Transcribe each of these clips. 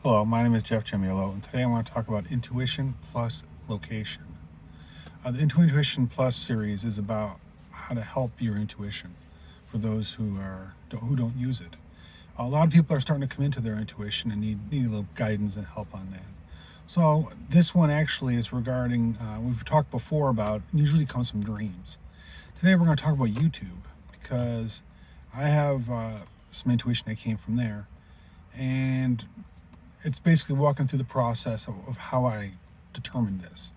Hello, my name is Jeff Gemiello, and today I want to talk about intuition plus location. The Intuition Plus series is about how to help your intuition for those who don't use it. A lot of people are starting to come into their intuition and need a little guidance and help on that. So this one actually is regarding, we've talked before about, usually comes from dreams. Today we're going to talk about YouTube because I have some intuition that came from there, and it's basically walking through the process of how I determined this.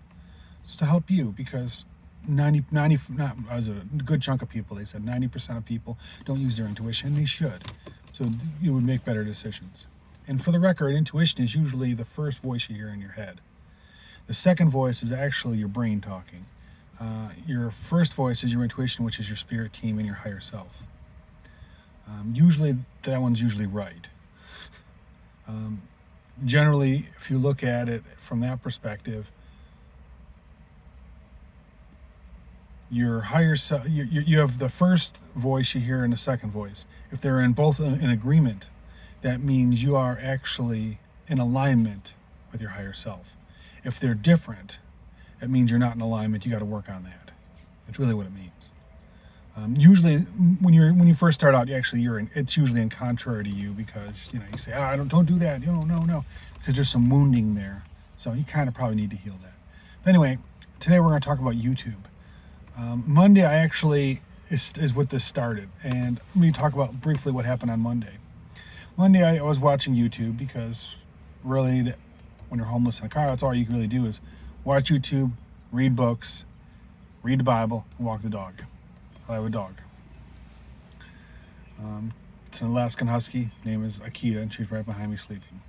It's to help you because as a good chunk of people, they said 90% of people don't use their intuition, and they should. So you would make better decisions. And for the record, intuition is usually the first voice you hear in your head. The second voice is actually your brain talking. Your first voice is your intuition, which is your spirit team and your higher self. Usually, that one's usually right. Generally, if you look at it from that perspective, your higher self, you have the first voice you hear and the second voice. If they're both in agreement, that means you are actually in alignment with your higher self. If they're different, that means you're not in alignment. You got to work on that. That's really what it means. Usually, when you first start out, it's usually in contrary to you because you say, don't do that. No, because there's some wounding there. So you kind of probably need to heal that. But anyway, today we're going to talk about YouTube. Monday, I actually is what this started, and let me talk about briefly what happened on Monday. Monday, I was watching YouTube because really, when you're homeless in a car, that's all you can really do is watch YouTube, read books, read the Bible, and walk the dog. I have a dog. It's an Alaskan Husky. Name is Akita, and she's right behind me sleeping.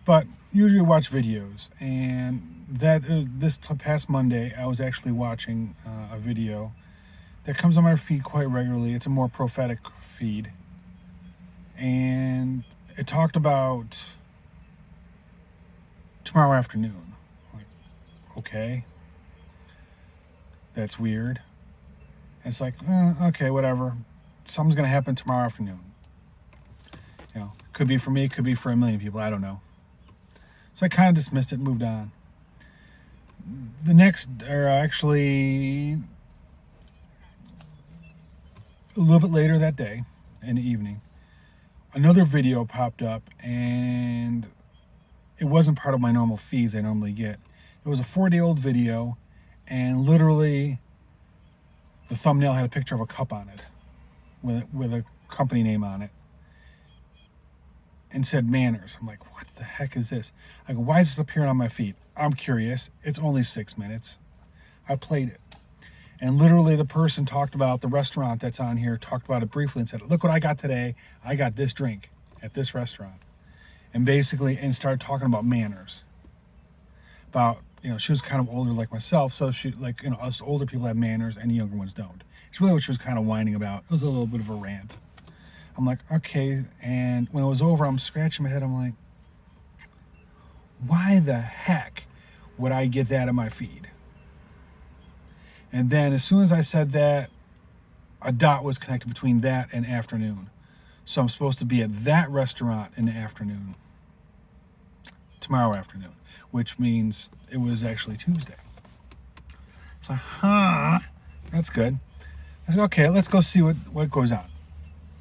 But usually watch videos, and this past Monday, I was actually watching a video that comes on my feed quite regularly. It's a more prophetic feed, and it talked about tomorrow afternoon. Like, okay, that's weird. It's like, okay, whatever. Something's going to happen tomorrow afternoon. Could be for me, could be for a million people. I don't know. So I kind of dismissed it and moved on. Actually, a little bit later that day, in the evening, another video popped up, and it wasn't part of my normal feeds I normally get. It was a 4-day-old video, and literally the thumbnail had a picture of a cup on it with a company name on it and said manners. I'm like, what the heck is this? I go, why is this appearing on my feed? I'm curious. It's only 6 minutes. I played it. And literally the person talked about the restaurant that's on here, talked about it briefly and said, look what I got today. I got this drink at this restaurant. And started talking about manners. About, she was kind of older like myself, so she, us older people have manners and the younger ones don't. It's really what she was kind of whining about. It was a little bit of a rant. I'm like, okay, and when it was over, I'm scratching my head. I'm like, why the heck would I get that in my feed? And then as soon as I said that, a dot was connected between that and afternoon. So I'm supposed to be at that restaurant in the afternoon, tomorrow afternoon, which means it was actually Tuesday. So, that's good. I said, okay, let's go see what goes on.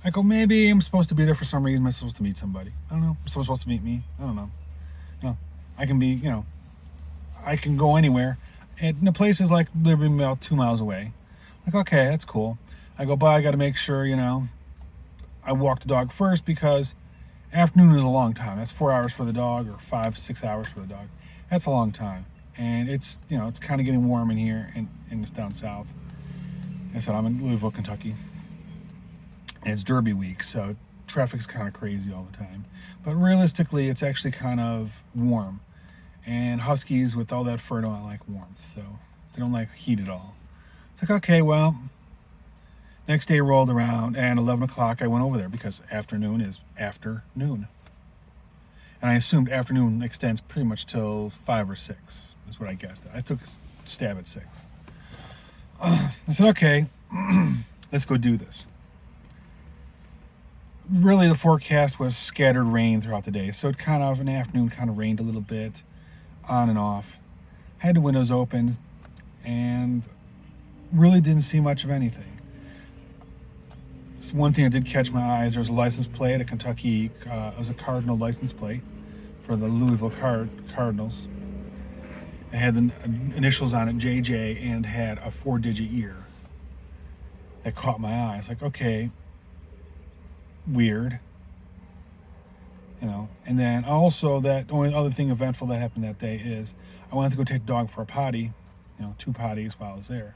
I go, maybe I'm supposed to be there for some reason. I'm supposed to meet somebody. I don't know. Someone's supposed to meet me. I don't know. I can be, I can go anywhere. And the place is like literally about 2 miles away. Like, okay, that's cool. I go, but I got to make sure, I walk the dog first because afternoon is a long time. That's 4 hours for the dog or 5-6 hours for the dog. That's a long time. And it's, it's kind of getting warm in here and it's down south. Like I said, I'm in Louisville, Kentucky. And it's Derby week, so traffic's kind of crazy all the time. But realistically, it's actually kind of warm. And Huskies, with all that fur, don't like warmth, so they don't like heat at all. It's like, okay, well, next day rolled around, and 11 o'clock, I went over there because afternoon is afternoon. And I assumed afternoon extends pretty much till 5 or 6, is what I guessed. I took a stab at 6. I said, okay, let's go do this. really the forecast was scattered rain throughout the day. So it kind of, in the afternoon, kind of rained a little bit, on and off. I had the windows open and really didn't see much of anything. So one thing that did catch my eyes, there was a license plate, a Kentucky, it was a Cardinal license plate for the Louisville Cardinals. It had the initials on it, JJ, and had a 4-digit year. That caught my eye. It's like, okay, weird. And then also that only other thing eventful that happened that day is I wanted to go take the dog for a potty, 2 potties while I was there.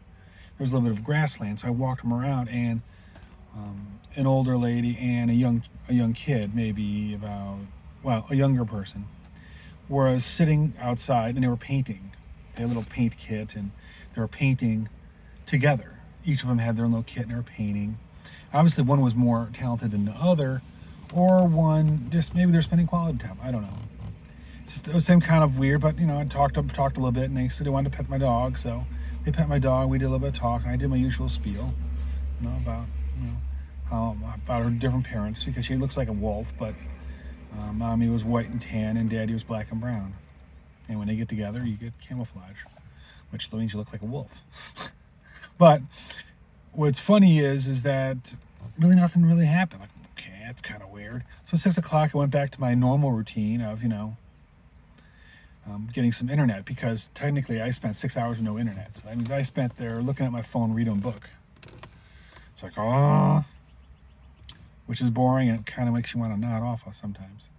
There was a little bit of grassland, so I walked him around, and an older lady and a young kid, maybe a younger person, was sitting outside, and they were painting. They had a little paint kit, and they were painting together. Each of them had their own little kit, and they were painting. Obviously, one was more talented than the other, or one just maybe they're spending quality time. I don't know. It was the same kind of weird, but I talked a little bit, and they said they wanted to pet my dog, so they pet my dog. We did a little bit of talk, and I did my usual spiel, about about her different parents, because she looks like a wolf, but mommy was white and tan, and daddy was black and brown. And when they get together, you get camouflage, which means you look like a wolf. But what's funny is that really nothing really happened. Like, okay, that's kind of weird. So at 6 o'clock, I went back to my normal routine of, getting some internet, because technically I spent 6 hours with no internet. So I spent there looking at my phone, reading a book. It's like, which is boring, and it kind of makes you want to nod off sometimes.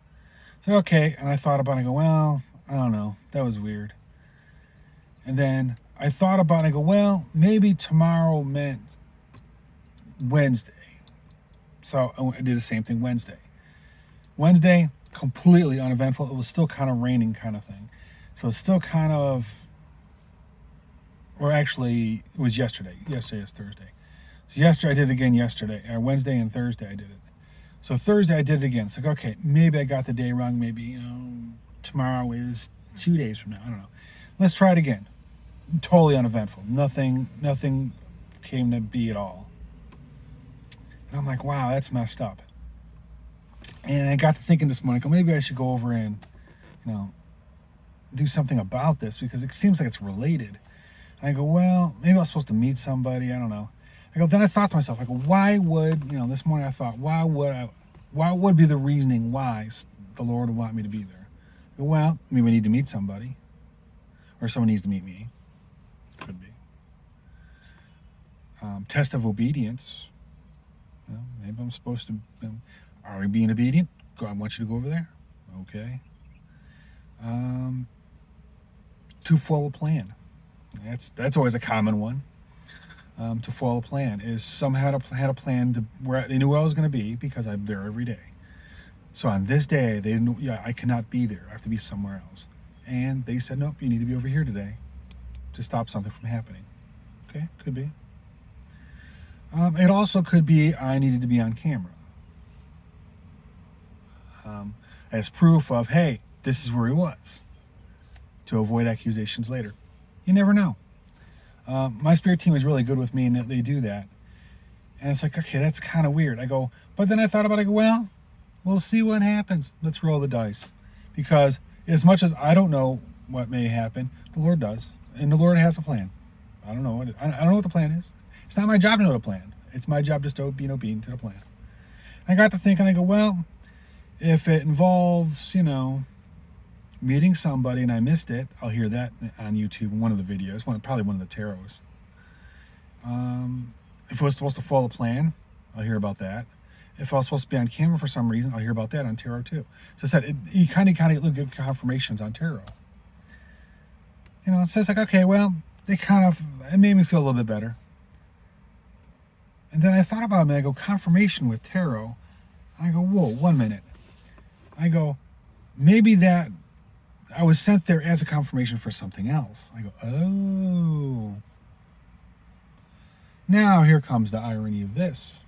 So, okay, and I thought about it, I go, well, I don't know, that was weird. And then I thought about it, I go, well, maybe tomorrow meant Wednesday. So I did the same thing Wednesday. Wednesday, completely uneventful. It was still kind of raining kind of thing. So it's still kind of, or actually, it was yesterday. Yesterday is Thursday. So yesterday, I did it again yesterday. Wednesday and Thursday, I did it. So Thursday, I did it again. It's like, okay, maybe I got the day wrong. Maybe, tomorrow is 2 days from now. I don't know. Let's try it again. Totally uneventful. Nothing came to be at all. And I'm like, wow, that's messed up. And I got to thinking this morning, maybe I should go over and, do something about this, because it seems like it's related. And I go, well, maybe I was supposed to meet somebody. I don't know. Then I thought to myself, why would, this morning I thought, why would be the reasoning why the Lord would want me to be there? Well, we need to meet somebody, or someone needs to meet me. Could be. Test of obedience. Maybe I'm supposed to, are we being obedient? I want you to go over there. Okay. To follow a plan. That's always a common one. To follow a plan is somehow had a plan to where they knew where I was going to be, because I'm there every day. So on this day, they didn't. I cannot be there. I have to be somewhere else. And they said, nope, you need to be over here today to stop something from happening. Okay, could be. It also could be I needed to be on camera as proof of, hey, this is where he was, to avoid accusations later. You never know. My spirit team is really good with me, and they do that. And it's like, okay, that's kind of weird. I go, but then I thought about it, I go, well, we'll see what happens. Let's roll the dice. Because as much as I don't know what may happen, the Lord does. And the Lord has a plan. I don't know what the plan is. It's not my job to know the plan. It's my job just to be obedient to the plan. I got to thinking, I go, well, if it involves, meeting somebody and I missed it, I'll hear that on YouTube in one of the videos, probably one of the tarots. If it was supposed to follow a plan, I'll hear about that. If I was supposed to be on camera for some reason, I'll hear about that on tarot too. So I said, you kind of look at confirmations on tarot. So it's like, okay, well, it made me feel a little bit better. And then I thought about it, and I go, confirmation with tarot. And I go, whoa, 1 minute. I go, maybe that I was sent there as a confirmation for something else. I go, oh. Now here comes the irony of this.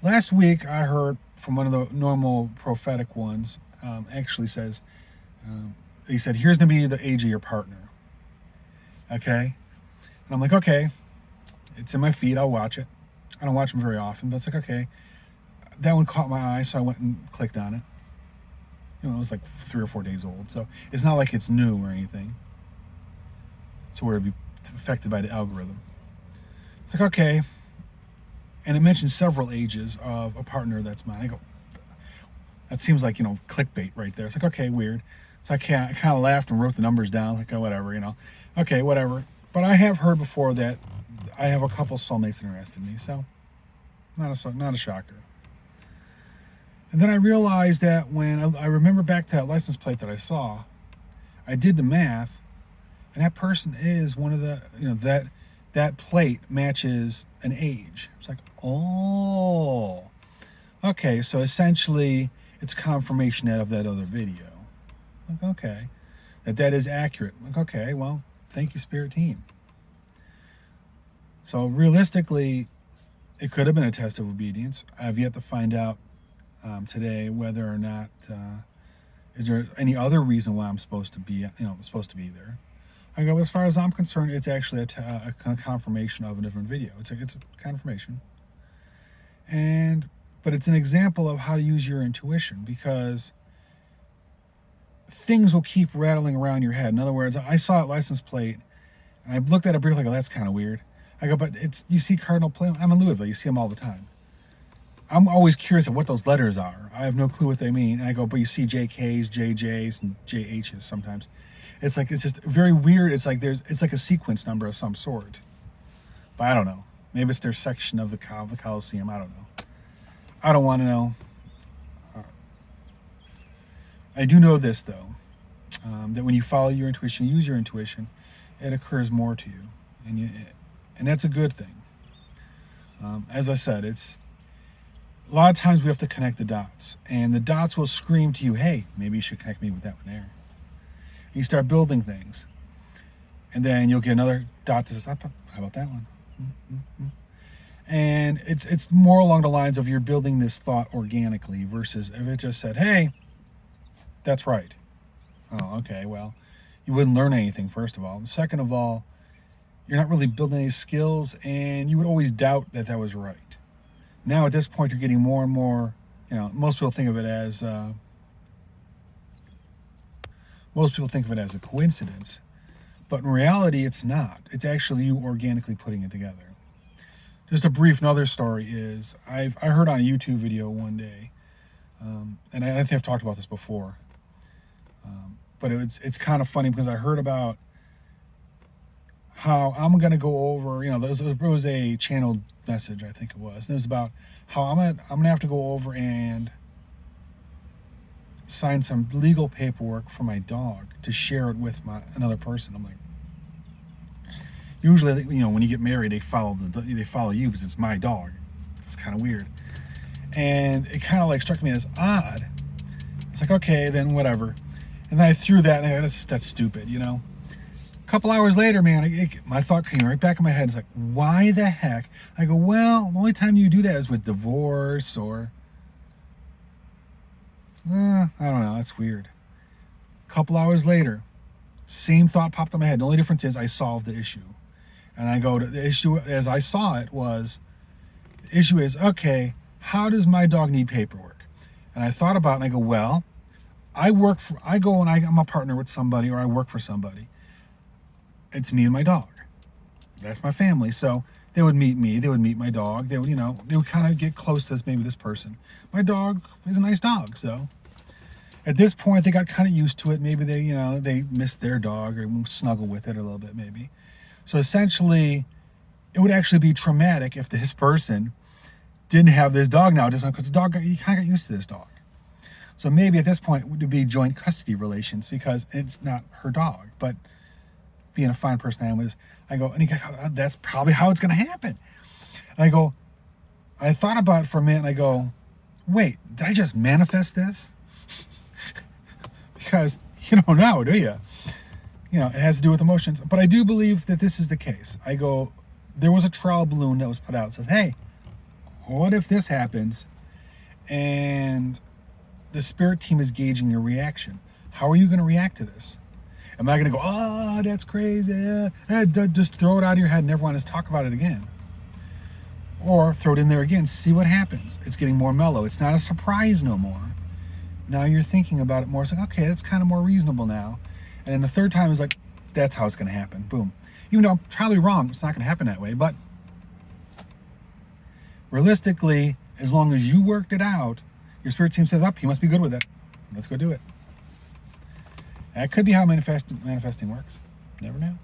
Last week I heard from one of the normal prophetic ones, actually says, he said, here's going to be the age of your partner. Okay? And I'm like, okay, it's in my feed, I'll watch it. I don't watch them very often, but it's like, okay, that one caught my eye, so I went and clicked on it. You know, it was like 3 or 4 days old, so it's not like it's new or anything. So where it'd be affected by the algorithm. It's like, okay. And it mentions several ages of a partner that's mine. I go, that seems like, clickbait right there. It's like, okay, weird. So I kind of laughed and wrote the numbers down, like, oh, whatever, Okay, whatever. But I have heard before that I have a couple soulmates that are interested in me, so not a shocker. And then I realized that when I remember back to that license plate that I saw, I did the math, and that person is one of the, that plate matches an age. It's like, oh, okay, so essentially it's confirmation of that other video. Like, okay, that is accurate. Like, okay, well, thank you, Spirit Team. So realistically, it could have been a test of obedience. I've yet to find out today whether or not is there any other reason why I'm supposed to be there. I go, as far as I'm concerned, it's actually a confirmation of a different video. It's a confirmation, but it's an example of how to use your intuition, because things will keep rattling around your head. In other words, I saw a license plate, and I looked at it briefly. I go, that's kind of weird. I go, but you see Cardinal plate. I'm in Louisville. You see them all the time. I'm always curious of what those letters are. I have no clue what they mean. And I go, but you see JKs, JJs, and JHs sometimes. It's just very weird. It's like a sequence number of some sort. But I don't know. Maybe it's their section of the Coliseum. I don't know. I don't want to know. I do know this, though, that when you follow your intuition, use your intuition, it occurs more to you. And that's a good thing. As I said, it's a lot of times we have to connect the dots, and the dots will scream to you, hey, maybe you should connect me with that one there. And you start building things, and then you'll get another dot that says, how about that one? Mm-hmm. And it's more along the lines of you're building this thought organically versus if it just said, hey, that's right. Oh, okay, well, you wouldn't learn anything, first of all. Second of all, you're not really building any skills, and you would always doubt that was right. Now, at this point, you're getting more and more, most people think of it as a coincidence, but in reality, it's not. It's actually you organically putting it together. Just a brief another story is, I heard on a YouTube video one day, and I think I've talked about this before, but it's kind of funny because I heard about how I'm going to go over, there was a channeled message, I think it was. And it was about how I'm going to have to go over and sign some legal paperwork for my dog to share it with another person. I'm like, usually, when you get married, they follow you because it's my dog. It's kind of weird. And it kind of struck me as odd. It's like, okay, then whatever. And then I threw that, and I go, that's stupid, A couple hours later, man, my thought came right back in my head. It's like, why the heck? I go, well, the only time you do that is with divorce or, I don't know. That's weird. A couple hours later, same thought popped in my head. The only difference is I solved the issue. And I go to the issue as I saw it was, the issue is, okay, how does my dog need paperwork? And I thought about it, and I go, well, I'm a partner with somebody, or I work for somebody. It's me and my dog. That's my family. So they would meet me. They would meet my dog. They would kind of get close to this person. My dog is a nice dog. So at this point, they got kind of used to it. Maybe they missed their dog or snuggle with it a little bit, maybe. So essentially, it would actually be traumatic if this person didn't have this dog now, just because the dog, you kind of got used to this dog. So maybe at this point, it would be joint custody relations because it's not her dog, but being a fine person I am with, I go, and he goes, that's probably how it's going to happen. And I thought about it for a minute, and I go, wait, did I just manifest this? Because you don't know, do you? It has to do with emotions. But I do believe that this is the case. I go, there was a trial balloon that was put out. It says, hey, what if this happens? And the spirit team is gauging your reaction. How are you going to react to this? Am I going to go, oh, that's crazy? Just throw it out of your head and never want to talk about it again? Or throw it in there again, see what happens. It's getting more mellow. It's not a surprise no more. Now you're thinking about it more. It's like, okay, that's kind of more reasonable now. And then the third time is like, that's how it's going to happen. Boom. Even though I'm probably wrong, it's not going to happen that way. But realistically, as long as you worked it out, your spirit team says, he must be good with it. Let's go do it. That could be how manifesting works. Never know.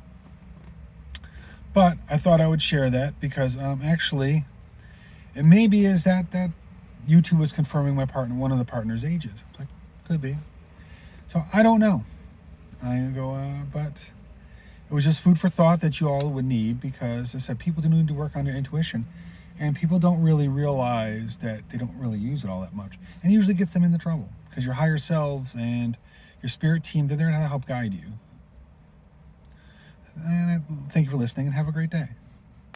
But I thought I would share that because actually, it maybe is that YouTube was confirming one of the partner's ages. Like, could be. So I don't know. But it was just food for thought that you all would need, because I said people do need to work on their intuition, and people don't really realize that they don't really use it all that much, and it usually gets them into trouble because your higher selves and your spirit team, they're there to help guide you. And thank you for listening, and have a great day.